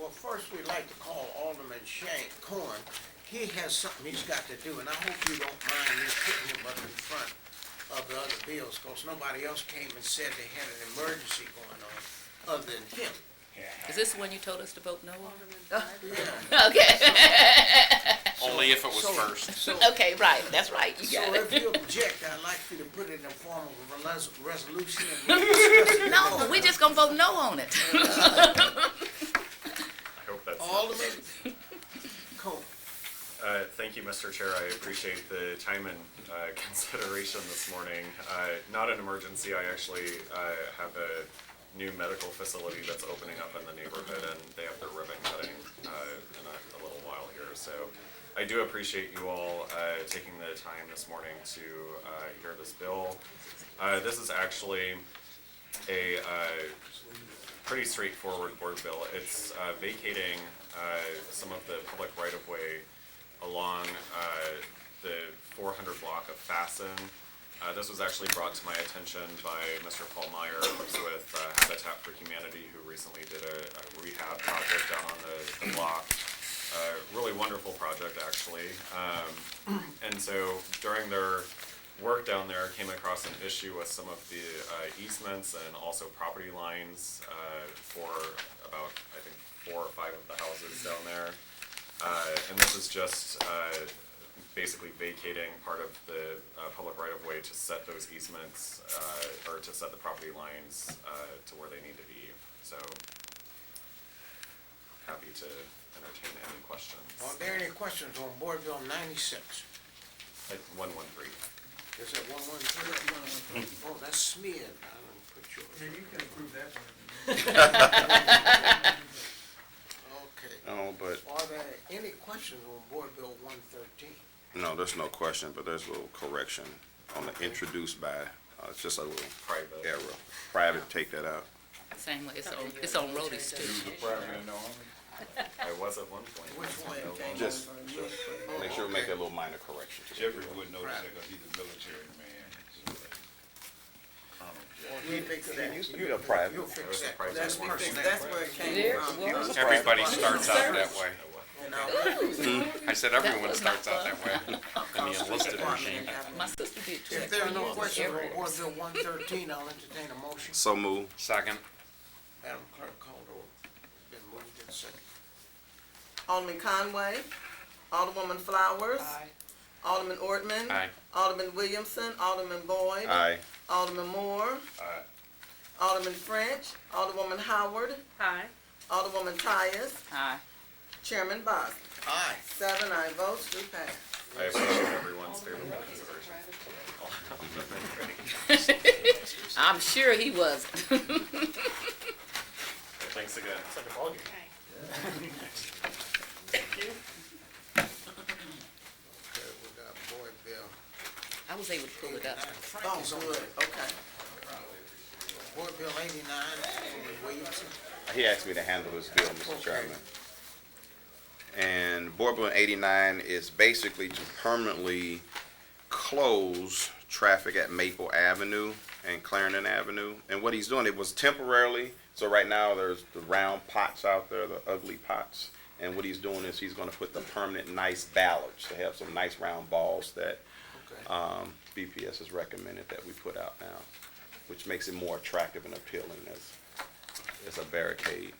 Well, first we'd like to call Alderman Corn. He has something he's got to do, and I hope you don't mind me putting him up in front of the other bills, because nobody else came and said they had an emergency going on other than him. Is this the one you told us to vote no on? Yeah. Okay. Only if it was first. Okay, right, that's right, you So got if it. you object, I'd like you to put it in the form of a resolution and we'll discuss it. No, we just gonna vote no on it. I hope that's. Alderman Corn. Thank you, Mr. Chair. I appreciate the time and consideration this morning. Not an emergency. I actually have a new medical facility that's opening up in the neighborhood, and they have their ribbon cutting in a little while here. So I do appreciate you all taking the time this morning to hear this bill. This is actually a pretty straightforward board bill. It's vacating some of the public right-of-way along the 400 block of Fasten. This was actually brought to my attention by Mr. Paul Meyer, who's with Habitat for Humanity, who recently did a rehab project down on the block. Really wonderful project, actually. And so during their work down there, came across an issue with some of the easements and also property lines for about, I think, 4 or 5 of the houses down there. And this is just basically vacating part of the public right-of-way to set those easements, or to set the property lines to where they need to be. So, happy to entertain any questions. Are there any questions on Board Bill 96? 113. Is it 113? Oh, that's Schmid. I didn't put yours. Yeah, you can approve that one. Okay. No, but, Are there any questions on Board Bill 113? no, there's no question, but there's a little correction on the introduced by, it's just a little Private. error. Private, take that out. Same way, it's on roadies too. I was at one point. Which one? Just, make sure we make that little minor correction. to the Jeffrey bill. wouldn't notice that because he's a military man. We'll fix that. It used to be a private. You'll fix that. Private. That's personnel. That's where it came from. Everybody starts out that way. You know, I said everyone starts out that way in the enlisted regime. My sister did too. if there are no questions on Board Bill 113, I'll entertain a motion. So move. Second. Madam Clerk, call the roll. Been moved and seconded. Alderman Conway, Alderwoman Flowers, Alderman Ordman, Aye. Alderman Williamson, Alderman Boyd, Aye. Alderman Moore, Aye. Alderman French, Alderwoman Howard, Aye. Alderwoman Tyus, Aye. Chairman Bosler. Aye. 7 aye votes to pass. I appreciate everyone's favorable consideration. I'm sure he wasn't. Thanks again. It's like a ballgame. Okay, we got Board Bill I was able to pull it 89. up. Frank Oh, is on good, there. okay. Board Bill 89, Alderman Williamson. He asked me to handle this bill, Mr. Chairman. And Board Bill 89 is basically to permanently close traffic at Maple Avenue and Clarendon Avenue. And what he's doing, it was temporarily, so right now there's the round pots out there, the ugly pots. And what he's doing is he's gonna put the permanent nice ballards, to have some nice round balls that Okay. BPS has recommended that we put out now, which makes it more attractive and appealing as a barricade.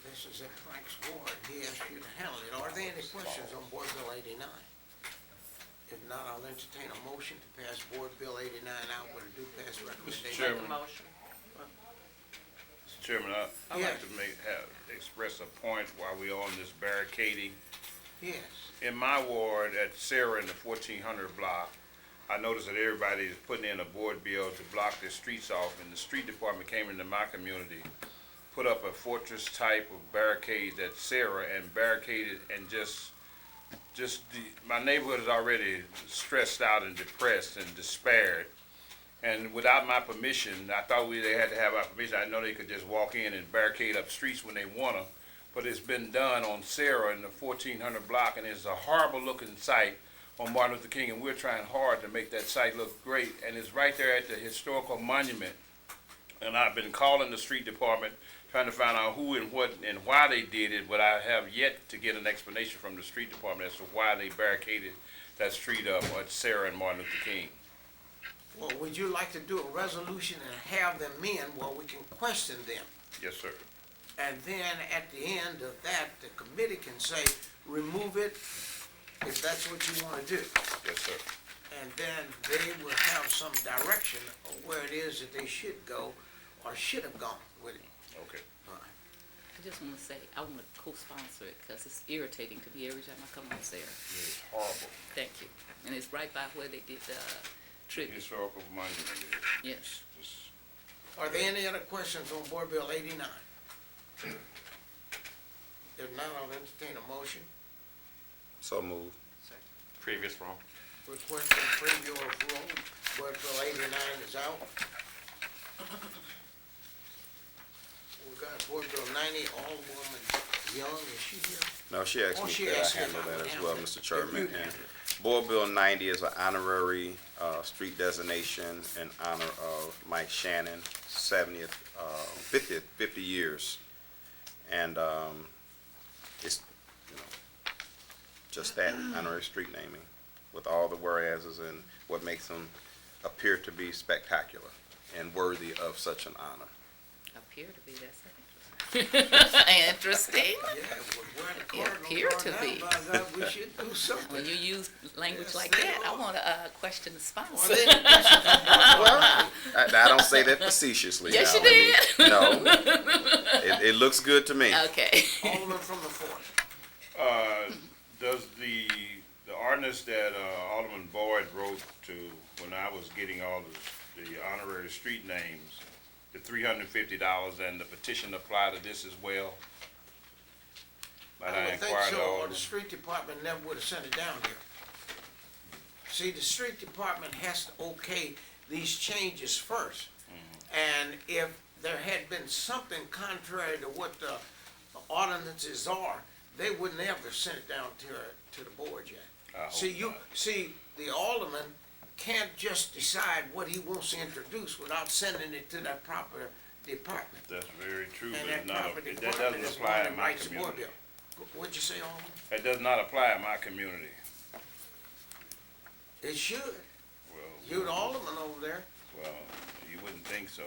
This is in Frank's ward. He asked you to handle it. Are there any questions on Board Bill 89? If not, I'll entertain a motion to pass Board Bill 89 out with a due pass recommendation. Chairman. Motion. Mr. Chairman, I'd Yeah. like to express a point while we're on this barricading. Yes. In my ward at Sarah in the 1400 block, I noticed that everybody is putting in a board bill to block their streets off, and the street department came into my community, put up a fortress type of barricades at Sarah and barricaded, and my neighborhood is already stressed out and depressed and despaired. And without my permission, I thought they had to have our permission. I know they could just walk in and barricade up streets when they wanna, but it's been done on Sarah in the 1400 block, and it's a horrible looking site on Martin Luther King, and we're trying hard to make that site look great. And it's right there at the historical monument and I've been calling the street department, trying to find out who and what and why they did it, but I have yet to get an explanation from the street department as to why they barricaded that street up at Sarah and Martin Luther King. Well, would you like to do a resolution and have them in where we can question them? Yes, sir. And then at the end of that, the committee can say, remove it if that's what you want to do. Yes, sir. And then they will have some direction of where it is that they should go or should have gone with it. Okay. All right. I just wanna say, I wanna co-sponsor it, cause it's irritating to me every time I come on Sarah. It's horrible. Thank you. And it's right by where they did the tribute. Historical monument. Yes. Just Are there any other questions on Board Bill 89? If not, I'll entertain a motion. So move. Previous wrong. Requesting preview of rule, Board Bill 89 is out. We got Board Bill 90, Alderwoman Young, is she here? No, she asked Oh, me she could I asked me handle if I that would as well, handle it. Mr. Chairman. If you And handle Board Bill 90 is an honorary street designation in honor of Mike Shannon, 50 years. And it's, you know, just that, honorary street naming, with all the whereases and what makes them appear to be spectacular and worthy of such an honor. Appear to be, that's interesting. Interesting. Yeah, well, where the It Cardinals appear are to now, be. by God, we should do something. When you use language Yes, like they that, I are. wanna, question the Are sponsor. there any questions on Board Bill 90? I don't say that facetiously. Yes, now. you did. No, it looks good to me. Okay. Alderman from the fourth. does the ordinance that Alderman Boyd wrote to when I was getting all the honorary street names, the $350 and the petition apply to this as well? Might I would think inquire to so, or Alderman? the street department never would have sent it down here. See, the street department has to okay these changes first. And if there had been something contrary to what the ordinances are, they wouldn't ever sent it down to the board yet. I hope See, not. the alderman can't just decide what he wants to introduce without sending it to that proper department. That's very true, And but that it's not, proper that department doesn't is apply one in that my writes the board community. bill. What'd you say, Alderman? That does not apply in my community. It should. Well, You're the alderman over there. well, you wouldn't think so.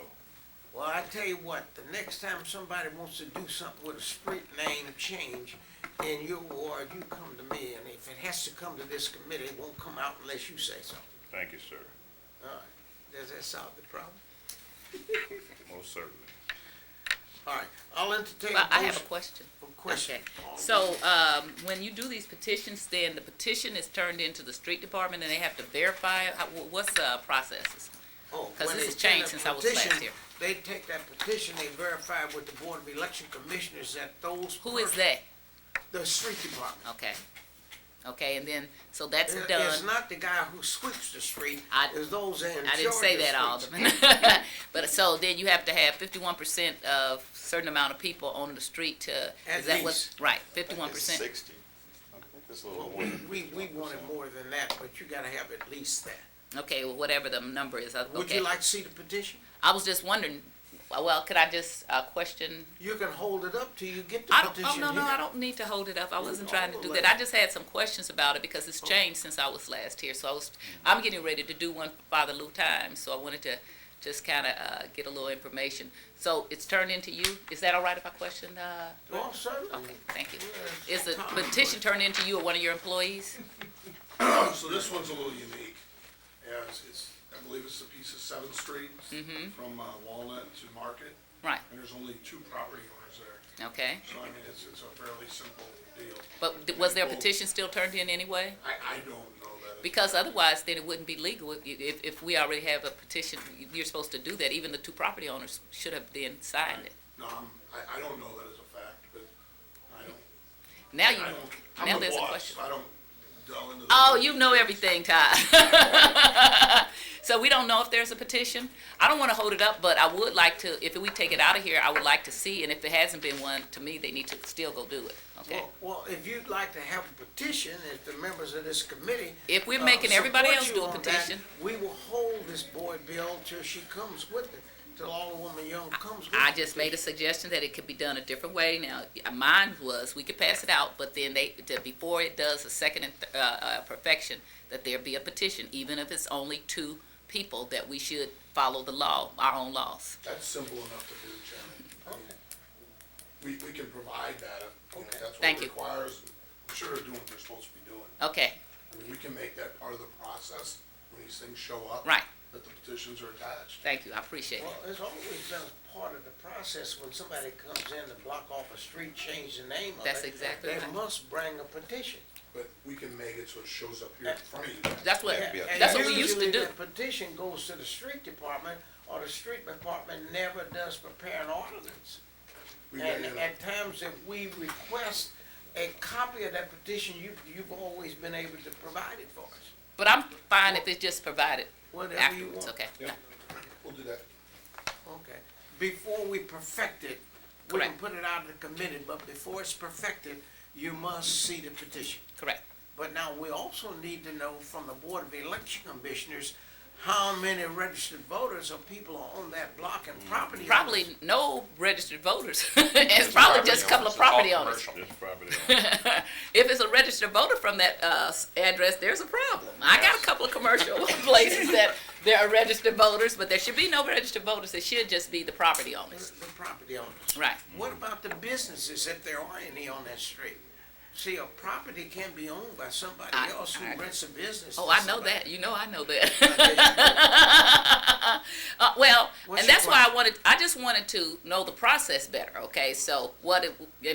Well, I tell you what, the next time somebody wants to do something with a street name change in your ward, you come to me, and if it has to come to this committee, it won't come out unless you say so. Thank you, sir. All right, does that solve the problem? Most certainly. All right, I'll entertain Well, a I have a motion. question. Question. Okay. So, when you do these petitions, then the petition is turned into the street department and they have to verify it? What's the processes? Oh, 'Cause when this they has changed send a since I was last petition, here. They take that petition, they verify with the Board of Election Commissioners that those. Who is persons- that? The street department. Okay. Okay, and then, so that's It's done. not the guy who sweeps the street, I- it's those in charge I didn't say of the that, streets. Alderman. But, so then you have to have 51% of certain amount of people on the street to, At is that what? least. Right, 51%. 60. I think it's a little Well, more than we wanted more than that, but you gotta have at least that. Okay, well, whatever the number is, okay. Would you like to see the petition? I was just wondering, well, could I just, question? You can hold it up till you get the I don't, petition oh, no, here. I don't need to hold it up. I wasn't can trying to hold do it. that. I just had some questions about it because it's changed since I was last here. So I'm getting ready to do one for Father Lou Times, so I wanted to just kinda, get a little information. So it's turned into you? Is that all right if I question, Well, certainly. Okay, thank you. Yes, Is the Tom, petition turned into you or one of your employees? So this one's a little unique, as it's, I believe it's a piece of 7th Street from Walnut to Market, Right, and there's only 2 property owners there. okay. So I mean, it's a fairly simple deal. But was their petition still turned in anyway? I don't know that. Because otherwise, then it wouldn't be legal. If we already have a petition, you're supposed to do that. Even the 2 property owners should have then signed it. No, I don't know that as a fact, but I don't, Now I you, don't, now I'm the there's a boss, question. I don't delve into the. Oh, you know everything, Todd. So we don't know if there's a petition. I don't want to hold it up, but I would like to, if we take it out of here, I would like to see, and if there hasn't been one, to me, they need to still go do it, okay? Well, if you'd like to have a petition, if the members of this committee. If we're making everybody support else you do a on that, petition. We will hold this board bill till she comes with it, till Alderwoman Young comes. with I the just made a petition. suggestion that it could be done a different way. Now, mine was, we could pass it out, but then before it does a second perfection, that there be a petition, even if it's only 2 people, that we should follow the law, our own laws. That's simple enough to do, Chairman. We can provide that, if, Okay. that's what Thank it you. requires. I'm sure they're doing what they're supposed to be doing. Okay, I mean, we can make that part of the process when these things show up. right. That the petitions are attached. Thank you, I appreciate it. Well, it's always been part of the process when somebody comes in to block off a street, change the name of it. That's exactly They right. must bring a petition. But we can make it so it shows up here in front of you. That's what, And that's what we used to usually do. the petition goes to the street department, or the street department never does prepare an ordinance. We And may, at times, if we request a copy of that petition, you've always been able to provide it for us. But I'm fine if it's just provided Whatever you afterwards, want. okay? yeah, we'll do that. Okay. Before we perfect it, we can Correct. put it out of the committee, but before it's perfected, you must see the petition. Correct. But now we also need to know from the Board of Election Commissioners, how many registered voters or people are on that block and property owners. Probably no registered voters. It's probably just a couple of property owners. Just property If it's a registered voter from that address, there's a problem. I got a couple of commercial places that there are registered voters, but there should be no registered voters. It should just be the property owners. The property owners. Right. What about the businesses, if there are any on that street? See, a property can be owned by somebody else who rents a business. Oh, to I know somebody. that. You know I know that. Okay. Well, What's and your that's why I just wanted to know the process better, okay? So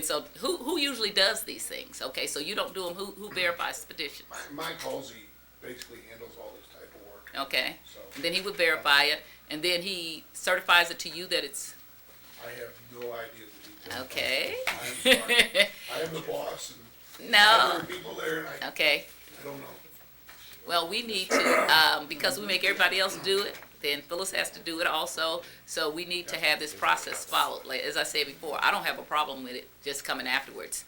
so who usually does these things, okay? So you don't do them, who verifies the petitions? Mike Halsey basically handles all this type of work, Okay, so and then he would verify it, and then he certifies it to you that it's, I have no idea the details. okay? I'm sorry. I am the boss, and there No, are people there, and I okay. don't know. Well, we need to, because we make everybody else do it, then Phyllis has to do it also. So we need to have this process followed. Like, as I said before, I don't have a problem with it just coming afterwards.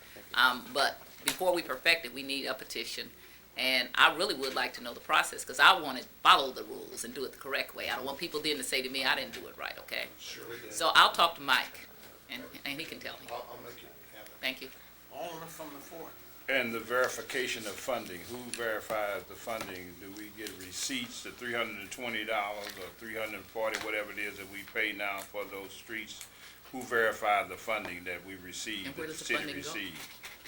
But before we perfect it, we need a petition. And I really would like to know the process, because I want to follow the rules and do it the correct way. I don't want people then to say to me, I didn't do it right, okay? Sure we did. So I'll talk to Mike, and he can tell me. I'll make it happen. Thank you. Owner from the fourth. And the verification of funding, who verifies the funding? Do we get receipts, the $320 or $340, whatever it is that we pay now for those streets? Who verifies the funding that we receive, And where that the does the city funding go? receives?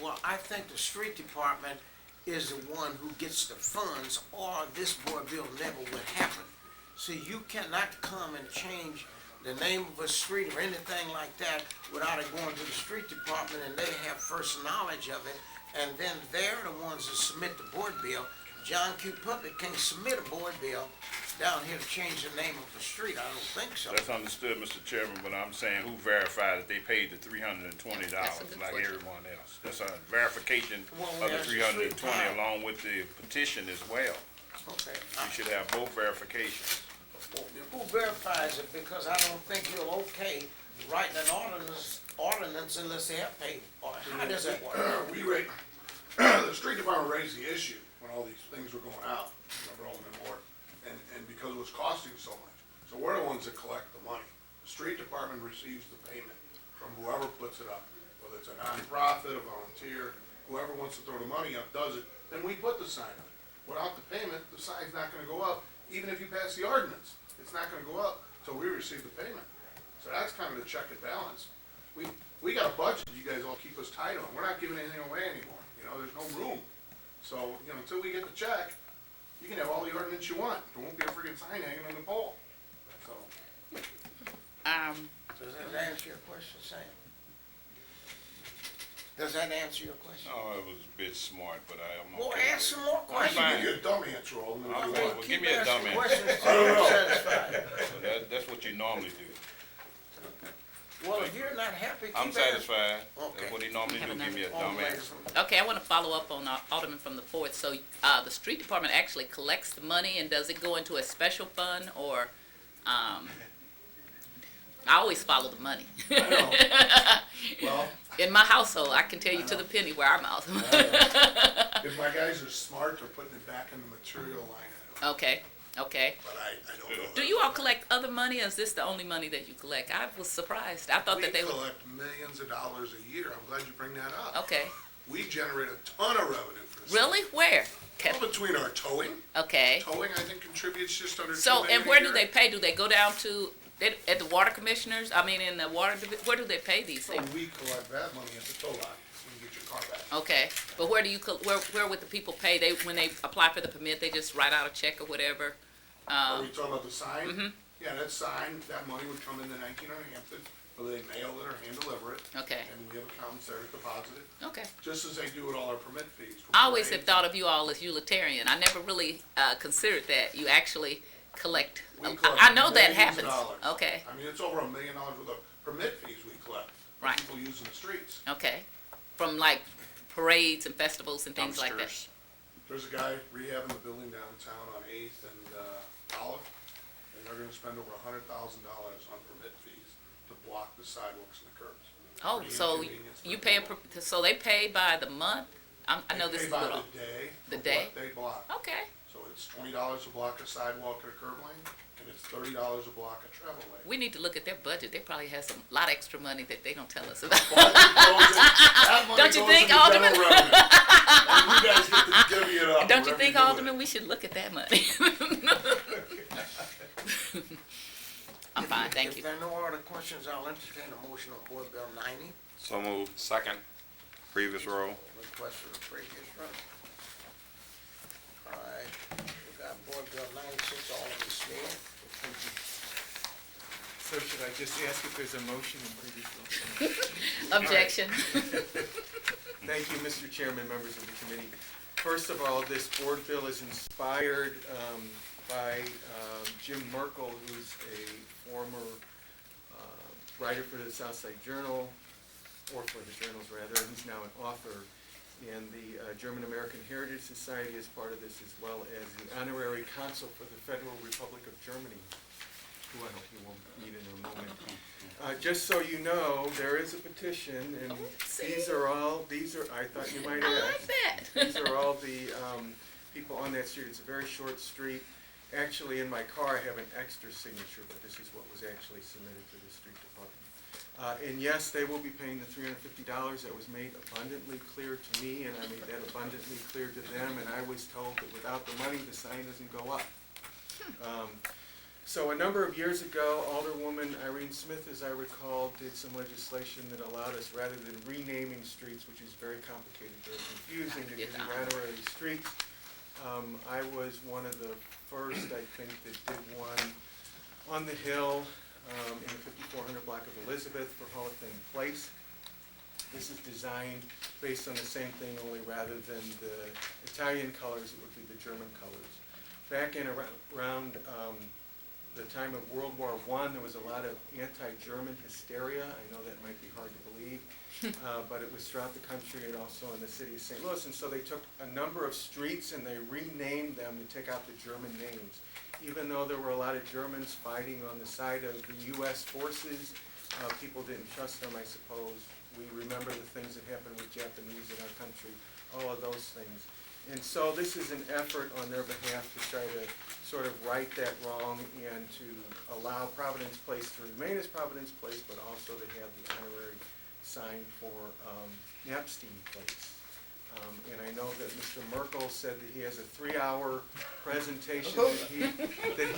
Well, I think the street department is the one who gets the funds, or this board bill never would happen. See, you cannot come and change the name of a street or anything like that without it going to the street department, and they have first knowledge of it, and then they're the ones that submit the board bill. John Q. Public can't submit a board bill down here to change the name of the street, I don't think so. That's understood, Mr. Chairman, but I'm saying who verified that they paid the $320 That's a good like question. everyone else? That's a verification Well, of the there's the street $320 file. along with the petition as well. Okay. We should have both verifications. Who verifies it? Because I don't think you're okay writing an ordinance unless they have paid. Or how does that work? The street department raised the issue when all these things were going out, remember Alderman Moore, and because it was costing so much. So we're the ones that collect the money. The street department receives the payment from whoever puts it up, whether it's a nonprofit, a volunteer, whoever wants to throw the money up does it, then we put the sign up. Without the payment, the sign's not gonna go up, even if you pass the ordinance, it's not gonna go up till we receive the payment. So that's kind of the check and balance. We got a budget you guys all keep us tight on, we're not giving anything away anymore, you know, there's no room. So, you know, until we get the check, you can have all the ordinance you want, there won't be a friggin' sign hanging on the pole, so. Does that answer your question, Sam? Does that answer your question? Oh, it was a bit smart, but I'm Well, okay. ask some more I questions. can give you a dumb answer, Alderman. I'm if you fine. want. Well, Keep give me a asking dumb answer. questions I till don't you're know. satisfied. So that's what you normally do. Well, if you're not happy, keep I'm asking. satisfied. Okay. That's what he normally do, give me a dumb Alderman answer. from- Okay, I want to follow up on Alderman from the fourth. So, the street department actually collects the money, and does it go into a special fund, or, I always follow the money. I know. Well, In my household, I can tell you to the penny where I'm out. if my guys are smart, they're putting it back in the material line item. Okay, Okay. but I don't know. Do you all collect other money, or is this the only money that you collect? I was surprised. I thought that they We would. collect millions of dollars a year. I'm glad you bring that up. Okay. We generate a ton of revenue for the city. Really? Where? Well, between our towing, Okay. towing I think contributes just under $2 So, million and where a do year. they pay? Do they go down to, at the water commissioners? I mean, in the water, where do they pay these So things? we collect that money at the tow lot, so you get your car back. Okay, but where do you, where would the people pay? They, when they apply for the permit, they just write out a check or whatever? Are we talking about the sign? Yeah, that sign, that money would come into 1900 Hampton, whether they mail it or hand deliver it. Okay, And we have accountants there to deposit it, okay. just as they do with all our permit fees. for I always have parades. thought of you all as utilitarian. I never really, considered that. You actually collect. We collect I know that millions of happens. dollars. Okay, I mean, it's over $1 million worth of permit fees we collect. for Right. People using the streets. okay. From like parades and festivals and things like that. Dumpsters. There's a guy rehabbing the building downtown on 8th and Olive, and they're gonna spend over $100,000 on permit fees to block the sidewalks and the curbs. Oh, Pretty so inconvenient for you the pay people. so they pay by the month? I know They this pay is by little. the day. The for day? what they block. Okay, So it's $20 to block a sidewalk or a curb lane, and it's $30 to block a travel lane. we need to look at their budget. They probably have some, lot of extra money that they don't tell us about. That money Don't you goes think, into general Alderman? revenue. And you guys get to divvy it up. Don't you wherever think, do it. Alderman, we should look at that money? I'm fine, thank If you. there are no other questions, I'll entertain a motion on Board Bill 90. So moved. Second. Previous row. Request for the previous run. All right, we got Board Bill 96, Alderman Schmid. So should I just ask if there's a motion in previous bill? Objection. Thank you, Mr. Chairman, members of the committee. First of all, this board bill is inspired by Jim Merkel, who's a former writer for the Southside Journal, or for the journals rather, and he's now an author. And the German American Heritage Society is part of this, as well as the honorary consul for the Federal Republic of Germany, who I hope you will meet in a moment. Just so you know, there is a petition, and see? these are, I thought you might I ask. like that. These are all the people on that street. It's a very short street. Actually, in my car, I have an extra signature, but this is what was actually submitted to the street department. And yes, they will be paying the $350. That was made abundantly clear to me, and I made that abundantly clear to them, and I was told that without the money, the sign doesn't go up. So a number of years ago, Alderwoman Irene Smith, as I recall, did some legislation that allowed us, rather than renaming streets, which is very complicated, very confusing, to give you honorary streets. I was one of the first, I think, that did one on the Hill in the 5400 block of Elizabeth for Knopstein Place. This is designed based on the same thing, only rather than the Italian colors, it would be the German colors. Back in around the time of World War I, there was a lot of anti-German hysteria. I know that might be hard to believe, but it was throughout the country and also in the city of St. Louis. And so they took a number of streets and they renamed them to take out the German names. Even though there were a lot of Germans fighting on the side of the U.S. forces, people didn't trust them, I suppose. We remember the things that happened with Japanese in our country, all of those things. And so this is an effort on their behalf to try to sort of right that wrong and to allow Providence Place to remain as Providence Place, but also to have the honorary sign for Knopstein Place. And I know that Mr. Merkel said that he has a 3-hour presentation that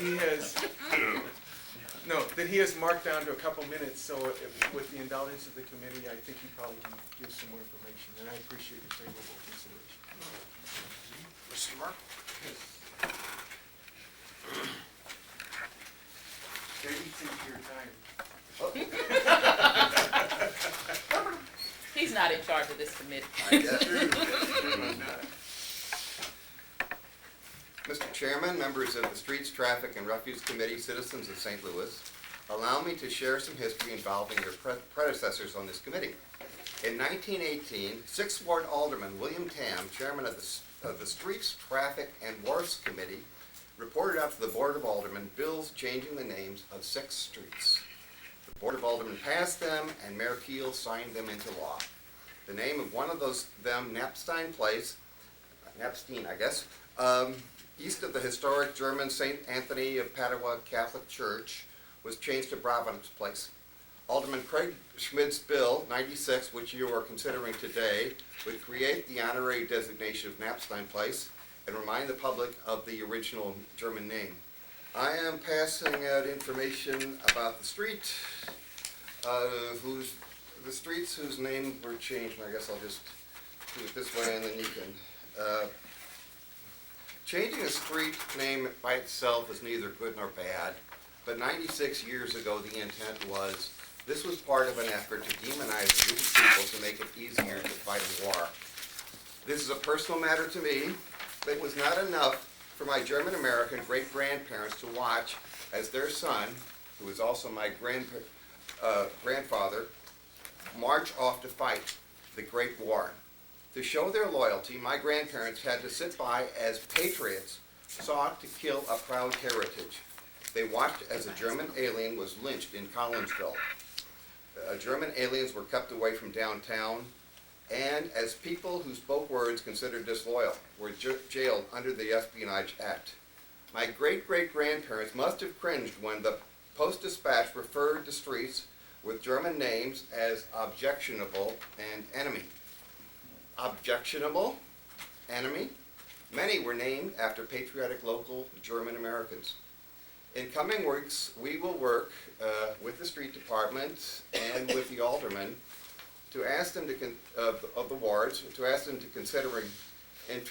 he has marked down to a couple minutes. So with the indulgence of the committee, I think he probably can give some more information, and I appreciate your favorable consideration. Mr. Merkel? Maybe think you're tired. He's not in charge of this committee. Mr. Chairman, members of the Streets, Traffic, and Refuse Committee, citizens of St. Louis, allow me to share some history involving your predecessors on this committee. In 1918, 6th Ward Alderman William Tam, chairman of the Streets, Traffic, and Wharfs Committee, reported out to the Board of Aldermen bills changing the names of 6 streets. The Board of Aldermen passed them, and Mayor Keel signed them into law. The name of one of them, Knopstein Place, Knopstein, I guess, east of the historic German St. Anthony of Padua Catholic Church, was changed to Providence Place. Alderman Craig Schmid's Bill 96, which you are considering today, would create the honorary designation of Knopstein Place and remind the public of the original German name. I am passing out information about the street, the streets whose names were changed, and I guess I'll just do it this way and then you can. Changing a street name by itself is neither good nor bad, but 96 years ago the intent was this was part of an effort to demonize a group of people to make it easier to fight a war. This is a personal matter to me, but it was not enough for my German-American great-grandparents to watch as their son, who was also my grandfather, march off to fight the Great War. To show their loyalty, my grandparents had to sit by as patriots sought to kill a proud heritage. They watched as a German alien was lynched in Collinsville. German aliens were kept away from downtown, and as people who spoke words considered disloyal were jailed under the Espionage Act. My great-great-grandparents must have cringed when the Post-Dispatch referred to streets with German names as objectionable and enemy. Objectionable, enemy. Many were named after patriotic local German Americans. In coming weeks, we will work with the street department and with the aldermen to ask them of the wards to ask them to considering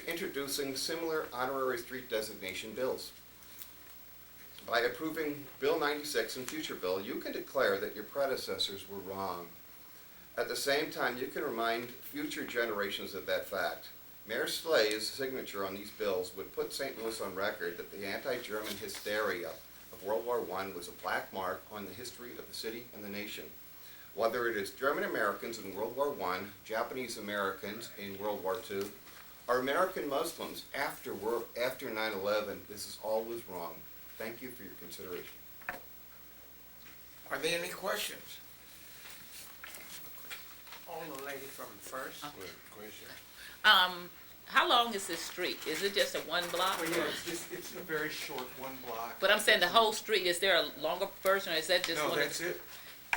introducing similar honorary street designation bills. By approving Bill 96 and future bill, you can declare that your predecessors were wrong. At the same time, you can remind future generations of that fact. Mayor Slay's signature on these bills would put St. Louis on record that the anti-German hysteria of World War I was a black mark on the history of the city and the nation. Whether it is German Americans in World War I, Japanese Americans in World War II, or American Muslims after 9/11, this is always wrong. Thank you for your consideration. Are there any questions? The lady from first. How long is this street? Is it just a one block? Well, yeah, it's a very short one block. But I'm saying the whole street, is there a longer version, or is that just No, one? that's it.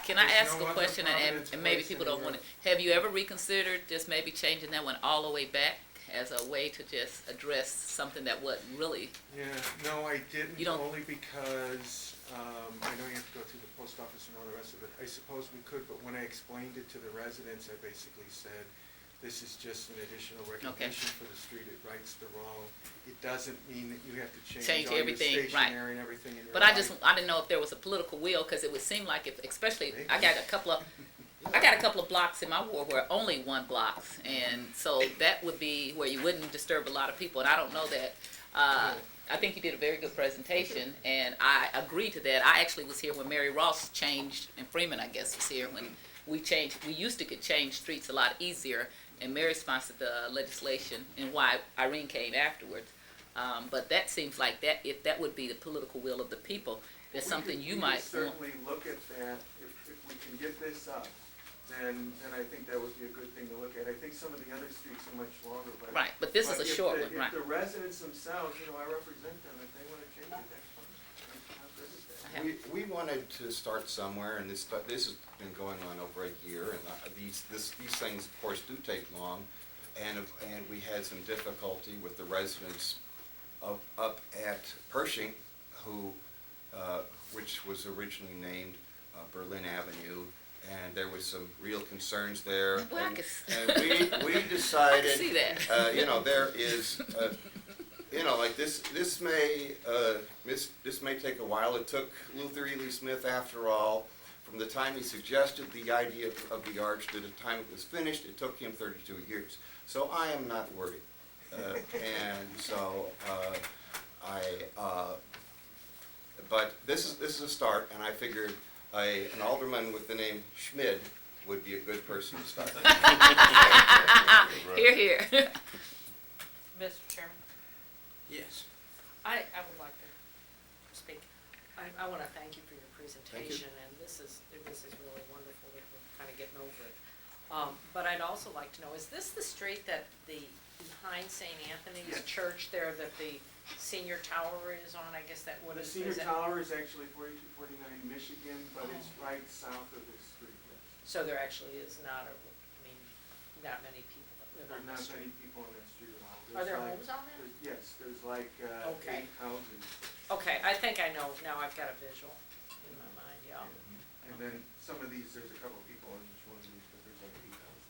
Can I There's ask no a other question, Providence and maybe Place people don't anywhere. want to, have you ever reconsidered just maybe changing that one all the way back as a way to just address something that wasn't really, Yeah, no, I didn't, You don't- only because, I know you have to go through the post office and all the rest of it. I suppose we could, but when I explained it to the residents, I basically said, this is just an additional recognition for the street, it rights the wrong. It doesn't mean that you have to change Change all your everything, right. stationery and everything in your but I life. didn't know if there was a political will, because it would seem like if, especially, I got a couple of blocks in my ward where only one blocks, and so that would be where you wouldn't disturb a lot of people, and I don't know that, I think you did a very good presentation, and I agree to that. I actually was here when Mary Ross changed, and Freeman, I guess, was here when we used to could change streets a lot easier, and Mary sponsored the legislation, and why Irene came afterwards. But that seems like that, if that would be the political will of the people, that's something you might We want. could certainly look at that, if we can get this up, then I think that would be a good thing to look at. I think some of the other streets are much longer, but. Right, but this is a if short the- one, right. If the residents themselves, I represent them, if they wanna change it, that's fine. I'm good with that. I have- We wanted to start somewhere, and this has been going on over a year, and these things, of course, do take long, and we had some difficulty with the residents up at Pershing, which was originally named Berlin Avenue, and there was some real concerns there. Well, I And- could and we decided, see that. there is, like this may take a while. It took Luther Ely Smith, after all, from the time he suggested the idea of the arch to the time it was finished, it took him 32 years. So I am not worried. And so but this is a start, and I figured an alderman with the name Schmid would be a good person to start. Here, here. Mr. Chairman, Yes. I would like to speak. I want to thank you for your presentation, and this is really wonderful that we're kind of getting over it. But I'd also like to know, is this the street that behind St. Anthony's Yes. Church there, that the senior tower is on, I guess that, what The is senior that? tower is actually 4249 Michigan, but it's right south of this street, yes. So there actually is not not many people that live There on are the not many street. people on that street at all. Are there There's like- homes on there? Yes, there's like, Okay. 8 houses. Okay, I think I know, now I've got a visual in my mind, yeah. And then some of these, there's a couple people in each one of these, but there's like 8 houses.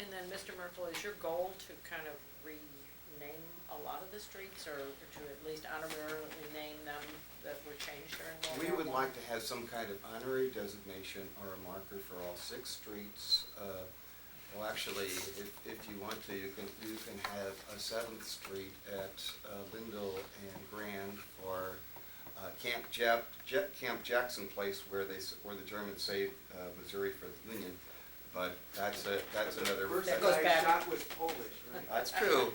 And then, Mr. Merkel, is your goal to kind of rename a lot of the streets, or to at least honorarily name them that were changed during World War I? We would like to have some kind of honorary designation or a marker for all 6 streets. Well, actually, if you want to, you can have a 7th Street at Lindell and Grand for Camp Jackson Place, where the Germans saved Missouri for the Union. But that's another. First That goes guy back. shot was Polish, right? That's true.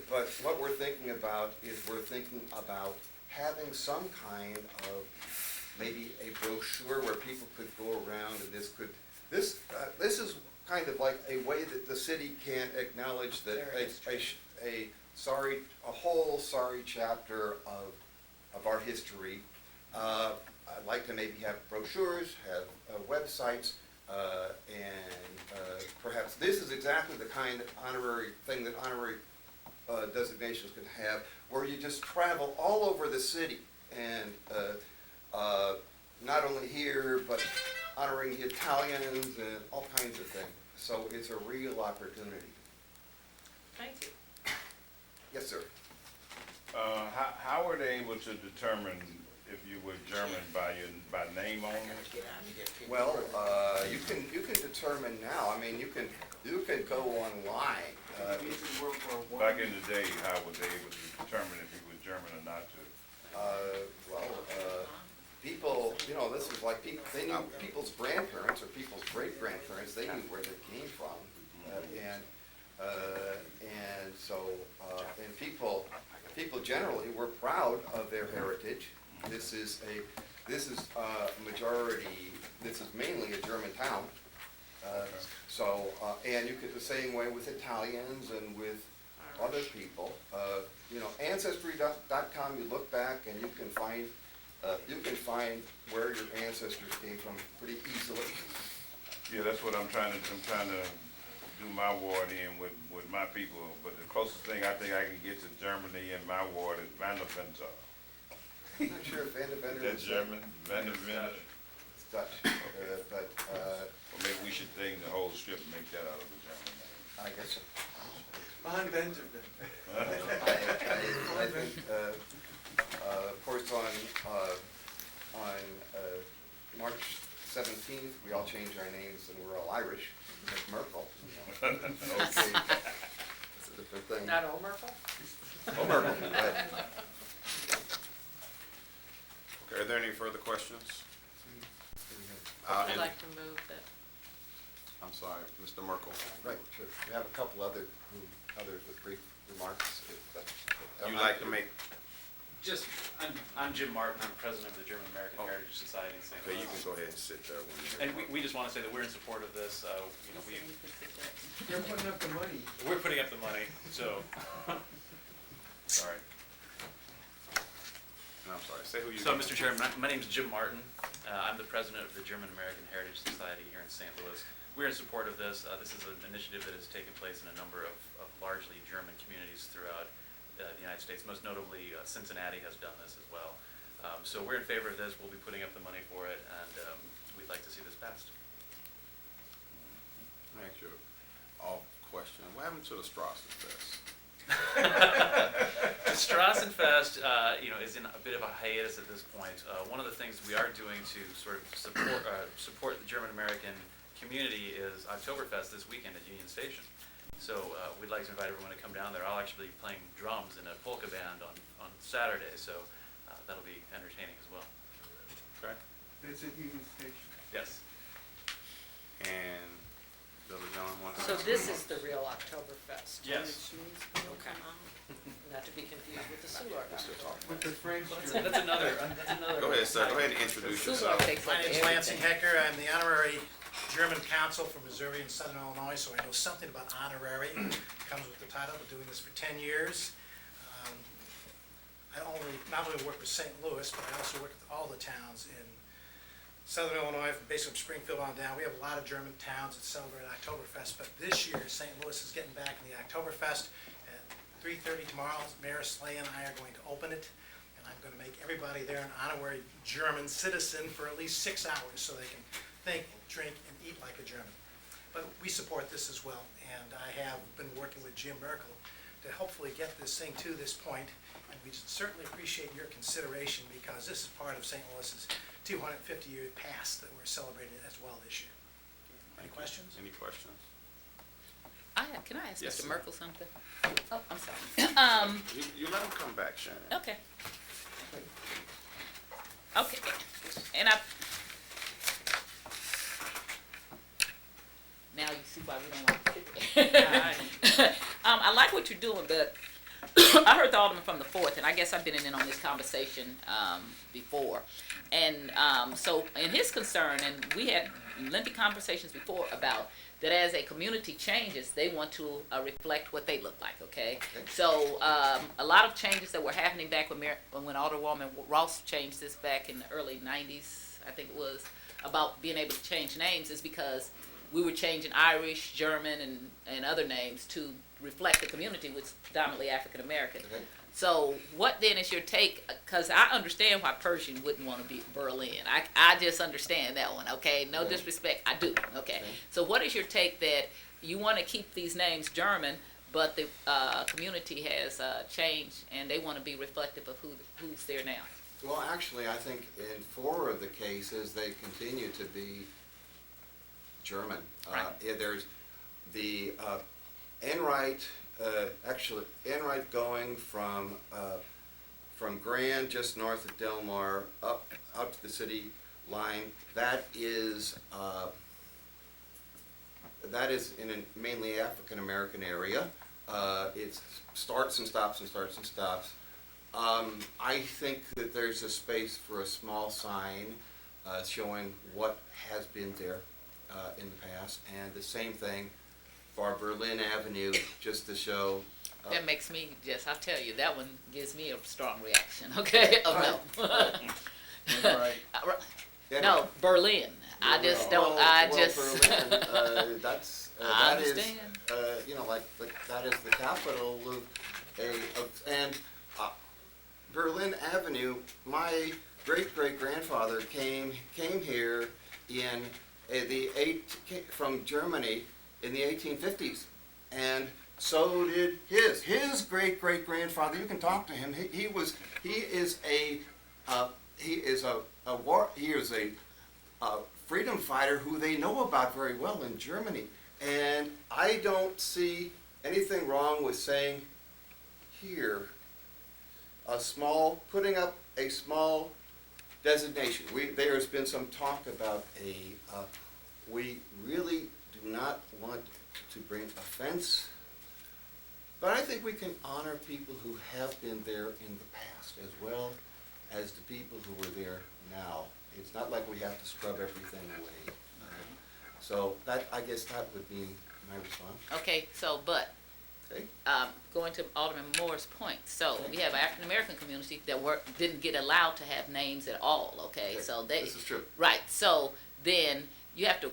But what we're thinking about is having some kind of, maybe a brochure where people could go around, and this is kind of like a way that the city can acknowledge that a whole sorry chapter of our history. I'd like to maybe have brochures, have websites, and perhaps this is exactly the kind of honorary designations could have, where you just travel all over the city and not only here, but honoring the Italians and all kinds of things. So it's a real opportunity. Thank you. Yes, sir. How were they able to determine if you were German by name only? Get out and get people. Well, you can determine now. I mean, you can go online. These in World War I. Back in the day, how were they able to determine if you were German or not to? People, this was like people. They knew people's grandparents or people's great grandparents. They knew where they came from, and people generally were proud of their heritage. This is majority. This is mainly a German town. And you could the same way with Italians and with other people. Ancestry.com. You look back and you can find where your ancestors came from pretty easily. Yeah, that's what I'm trying to do my ward in with my people. But the closest thing I think I can get to Germany in my ward is Vanderventer. I'm not sure if Van de Venter That's is German, Vanderventer. It's Dutch, but Or maybe we should take the whole strip and make that out of a German name. I guess so. Von Benjamin. I think, of course, on March 17th, we all changed our names and we're all Irish, like Merkel. Okay. It's a different thing. Not O Merkel? Oh, Merkel, right. Okay, are there any further questions? I'd like to move that. I'm sorry, Mr. Merkel. Right, sure. We have a couple others with brief remarks. You'd like to make, I'm Jim Martin, I'm president of the German American Heritage Society in St. okay, you Louis. can go ahead and sit there when you're. And we just want to say that we're in support of this, They're putting up the money. we're putting up the money, so, sorry. I'm sorry, say who you. So, Mr. Chairman, my name's Jim Martin. I'm the president of the German American Heritage Society here in St. Louis. We're in support of this. This is an initiative that has taken place in a number of largely German communities throughout the United States. Most notably, Cincinnati has done this as well. So we're in favor of this. We'll be putting up the money for it, and we'd like to see this passed. Let me ask you a question. What happened to the Strawson Fest? The Strassenfest, is in a bit of a hiatus at this point. One of the things we are doing to sort of support the German American community is Oktoberfest this weekend at Union Station. So we'd like to invite everyone to come down there. I'll actually be playing drums in a polka band on Saturday, so that'll be entertaining as well. Okay. It's at Union Station. Yes. And the other gentleman wants to. So this is the real Oktoberfest? Yes. Okay. Not to be confused with the Soulard. With the French. That's another. Go ahead, sir. Go ahead and introduce yourself. Soulard takes My over name's Lansing everything. Hecker. I'm the honorary German counsel from Missouri and Southern Illinois, so I know something about honorary. It comes with the title. I've been doing this for 10 years. I not only work with St. Louis, but I also work with all the towns in Southern Illinois, from basically Springfield on down. We have a lot of German towns that celebrate Oktoberfest, but this year St. Louis is getting back in the Oktoberfest. At 3:30 tomorrow, Mayor Slay and I are going to open it, and I'm going to make everybody there an honorary German citizen for at least 6 hours so they can think, drink, and eat like a German. But we support this as well, and I have been working with Jim Merkel to hopefully get this thing to this point, and we certainly appreciate your consideration because this is part of St. Louis's 250-year past that we're celebrating as well this year. Any questions? Any questions? Can I ask Yes, Mr. ma'am. Merkel something? Oh, I'm sorry. You let him come back, Shannon. Okay. Okay, and now you see why we don't like to sit there. I like what you're doing, but I heard the alderman from the 4th, and I guess I've been in on this conversation before. And so, in his concern, and we had lengthy conversations before about that as a community changes, they want to reflect what they look like, okay? So, a lot of changes that were happening back when Alderwoman Ross changed this back in the early 90s, I think it was, about being able to change names is because we were changing Irish, German, and other names to reflect the community, which is predominantly African American. Okay. So what then is your take? Because I understand why Persian wouldn't want to be Berlin. I just understand that one, okay? No disrespect, I do, okay? So what is your take that you want to keep these names German, but the community has changed and they want to be reflective of who's there now? Well, actually, I think in 4 of the cases, they continue to be German. Right. Yeah, there's the Enright, actually, Enright going from Grand, just north of Delmar, up to the city line. That is in a mainly African American area. It starts and stops and starts and stops. I think that there's a space for a small sign showing what has been there in the past, and the same thing for Berlin Avenue, just to show. That makes me, I'll tell you, that one gives me a strong reaction, okay? Oh, no. Right. No, Berlin. I just don't, Berlin, that's, I that is, understand. that is the capital and Berlin Avenue, my great-great-grandfather came here in from Germany in the 1850s, and so did his great-great-grandfather. You can talk to him. He is a freedom fighter who they know about very well in Germany, and I don't see anything wrong with saying here putting up a small designation. There's been some talk about we really do not want to bring offense, but I think we can honor people who have been there in the past as well as the people who are there now. It's not like we have to scrub everything away. So I guess that would be my response. Okay, so, but, Okay. going to Alderman Moore's point, so we have an African American community that didn't get allowed to have names at all, okay? So This is true. right, so then you have to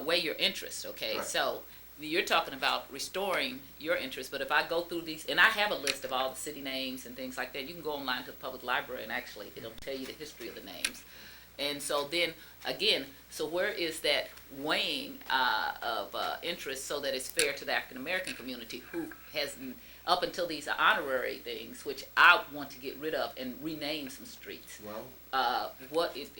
weigh your interest, okay? Right. So you're talking about restoring your interest, but if I go through these, and I have a list of all the city names and things like that, you can go online to the public library and actually it'll tell you the history of the names. And so then, again, so where is that weighing of interest so that it's fair to the African American community who has, up until these honorary things, which I want to get rid of and rename some streets. Well, What if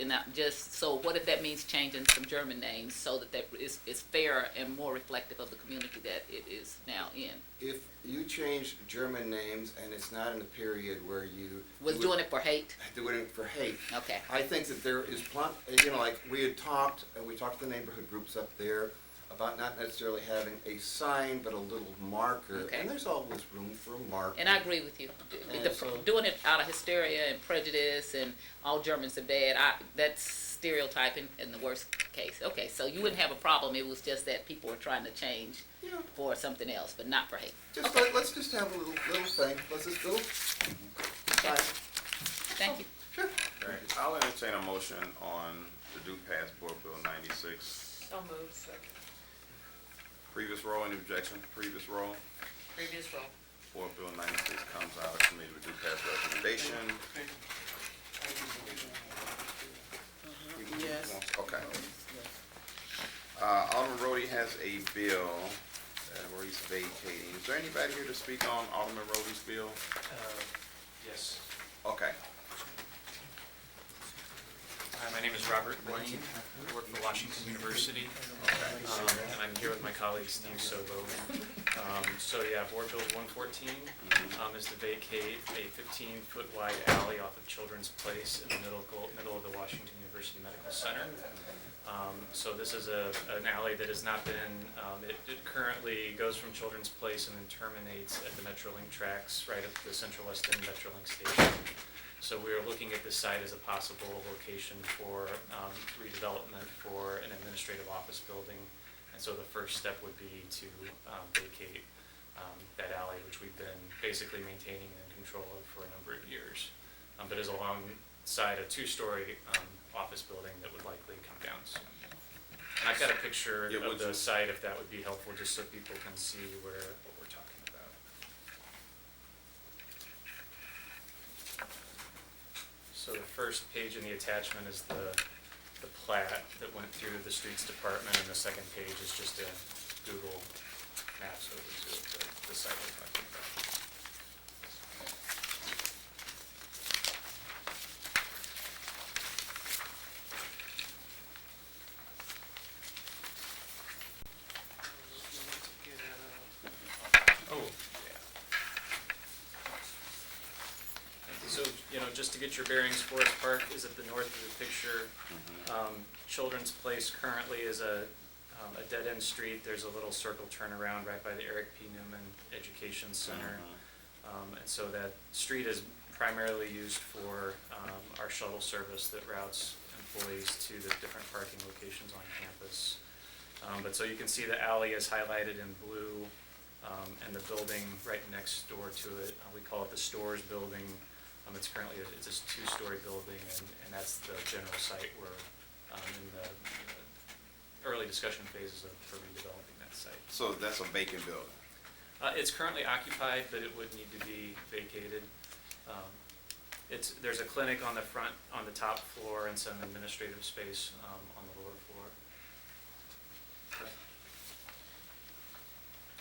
that means changing some German names so that is fair and more reflective of the community that it is now in? if you change German names and it's not in a period where you Doing it for hate? doing it for hate, Okay. I think that there is we had talked, we talked to the neighborhood groups up there about not necessarily having a sign, but a little marker. Okay. And there's always room for markers. And I agree with you. And so- Doing it out of hysteria and prejudice and all Germans are bad, that's stereotyping in the worst case. Okay, so you wouldn't have a problem, it was just that people were trying to change Yeah. for something else, but not for hate. Just let's just have a little thing. Let's just little. Fine. Thank you. Sure. Okay, I'll entertain a motion on the do pass Board Bill 96. So moved. Previous roll, any objection? Previous roll. Previous roll. Board Bill 96 comes out of committee with do pass recommendation. Yes. Okay. Alderman Rhodey has a bill where he's vacating. Is there anybody here to speak on Alderman Rhodey's bill? Yes. Okay. My name is Robert Blaine. I work for Washington University. And I'm here with my colleague Steve Sobo. Board Bill 114 is to vacate a 15-foot wide alley off of Children's Place in the middle of the Washington University Medical Center. So this is an alley that has not been, it currently goes from Children's Place and then terminates at the Metrolink tracks right at the Central West End Metrolink station. So we are looking at this site as a possible location for redevelopment for an administrative office building. And so the first step would be to vacate that alley, which we've been basically maintaining and in control of for a number of years. But is alongside a two-story office building that would likely come down soon. And I've got a picture Yeah, of the site if that would be helpful, just so people can see what we're talking about. So the first page in the attachment is the plat that went through the streets department, and the second page is just a Google Maps overview of the site we're talking about. Oh, yeah. So, just to get your bearings, Forest Park is at the north of the picture. Children's Place currently is a dead-end street. There's a little circle turnaround right by the Eric P. Newman Education Center. And so that street is primarily used for our shuttle service that routes employees to the different parking locations on campus. But so you can see the alley is highlighted in blue, and the building right next door to it, we call it the Stores Building. It's currently a two-story building, and that's the general site where in the early discussion phases for redeveloping that site. So that's a vacant building. It's currently occupied, but it would need to be vacated. There's a clinic on the front, on the top floor, and some administrative space on the lower floor.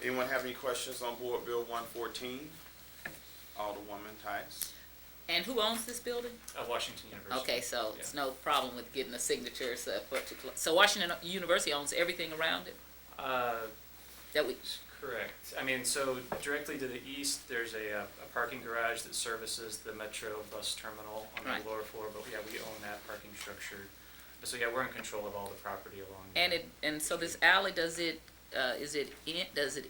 Anyone have any questions on Board Bill 114? Alderwoman Tice. And who owns this building? Washington University. Okay, so it's Yeah. no problem with getting a signature, so Washington University owns everything around it? That we, Correct. I mean, so directly to the east, there's a parking garage that services the Metro bus terminal on Right. the lower floor, but yeah, we own that parking structure. So yeah, we're in control of all the property along there. and so this alley, does it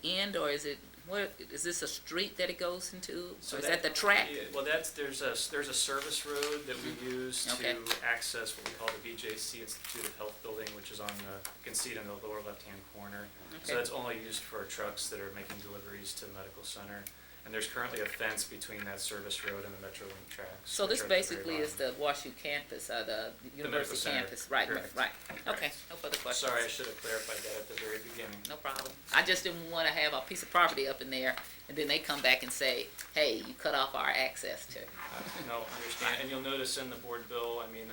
end, or is it, what, is this a street that it goes into? So Or is that the track? Yeah, well, there's a service road that we use Okay. to access what we call the BJC Institute of Health building, which is on you can see it in the lower left-hand corner. So Okay. that's only used for trucks that are making deliveries to the medical center. And there's currently a fence between that service road and the Metrolink tracks. So which this are at the very basically is bottom. the WashU campus, the university center. campus, right, Correct. right, okay, no further questions. Sorry, I should have clarified that at the very beginning. No problem. I just didn't wanna have a piece of property up in there, and then they come back and say, hey, you cut off our access to. No, understand, and you'll notice in the board bill, I mean,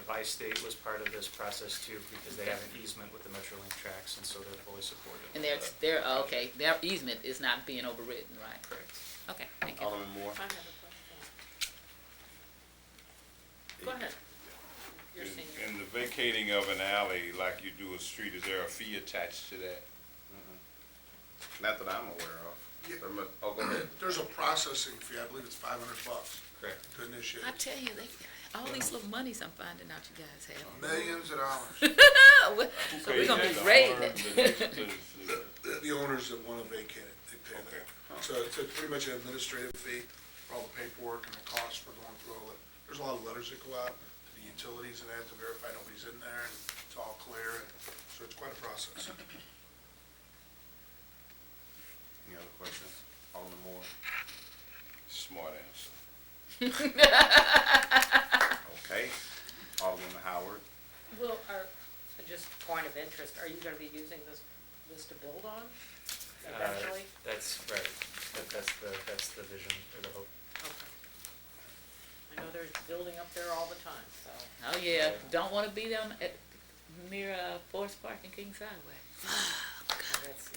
Bi-State was part of this process too, because they have an easement with the Metrolink tracks, and so they're fully supportive. And of their, that. okay, their easement is not being overridden, right? Correct. Okay, thank you. Alderman Moore. I have a question. Go ahead. You're senior. In the vacating of an alley, like you do a street, is there a fee attached to that? Not that I'm aware of. Oh, go ahead. There's a processing fee, I believe it's $500 Correct. to initiate. I tell you, all these little monies I'm finding out you guys have. Millions of dollars. So we're gonna be raiding it. The owners that wanna vacate it, they pay that. So it's pretty much an administrative fee for all the paperwork and the costs for going through all that. There's a lot of letters that go out to the utilities and that to verify nobody's in there and it's all clear, and so it's quite a process. Any other questions? Alderman Moore? Smart answer. Okay. Alderwoman Howard? Well, just point of interest, are you gonna be using this to build on eventually? That's right. That's the vision or the hope. Okay. I know there's building up there all the time, so. Oh, yeah, don't wanna be down at, near, Forest Park and Kings Highway. That's.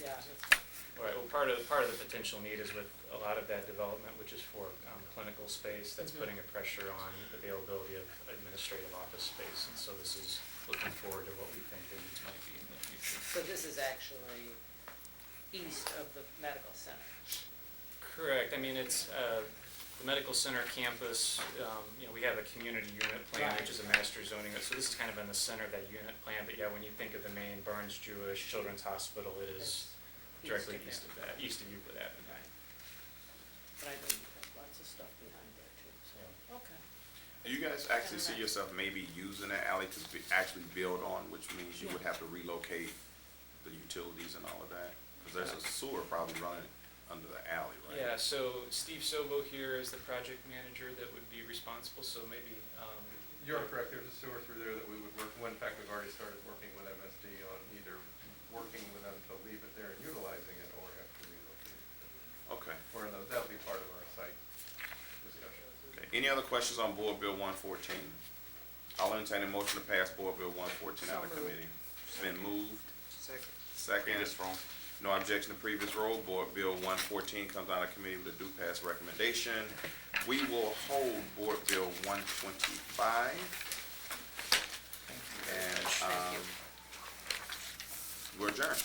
Right, well, part of the potential need is with a lot of that development, which is for clinical space, that's putting a pressure on availability of administrative office space. And so this is looking forward to what we think the needs might be in the future. So this is actually east of the medical center? Correct, I mean, it's, the medical center campus, we have a community unit plan, which is a master zoning, so this is kind of in the center of that unit plan, but yeah, when you think of the main Barnes Jewish Children's Hospital, it is directly east of that, east of Euclid Avenue. Right. But I know you have lots of stuff behind there too, so, okay. And you guys actually see yourself maybe using that alley to actually build on, which means you would have to relocate the utilities and all of that? Because there's a sewer probably running under the alley, right? Yeah, so Steve Sobo here is the project manager that would be responsible, so maybe, You're correct, there's a sewer through there that we would work, well, in fact, we've already started working with MSD on either working with them to leave it there and utilizing it, or have to relocate it. Okay. Or that'll be part of our site discussion. Okay. Any other questions on Board Bill 114? I'll entertain a motion to pass Board Bill 114 out of committee. It's been moved. Second. No objection to previous roll. Board Bill 114 comes out of committee with a due pass recommendation. We will hold Board Bill 125. And we're adjourned.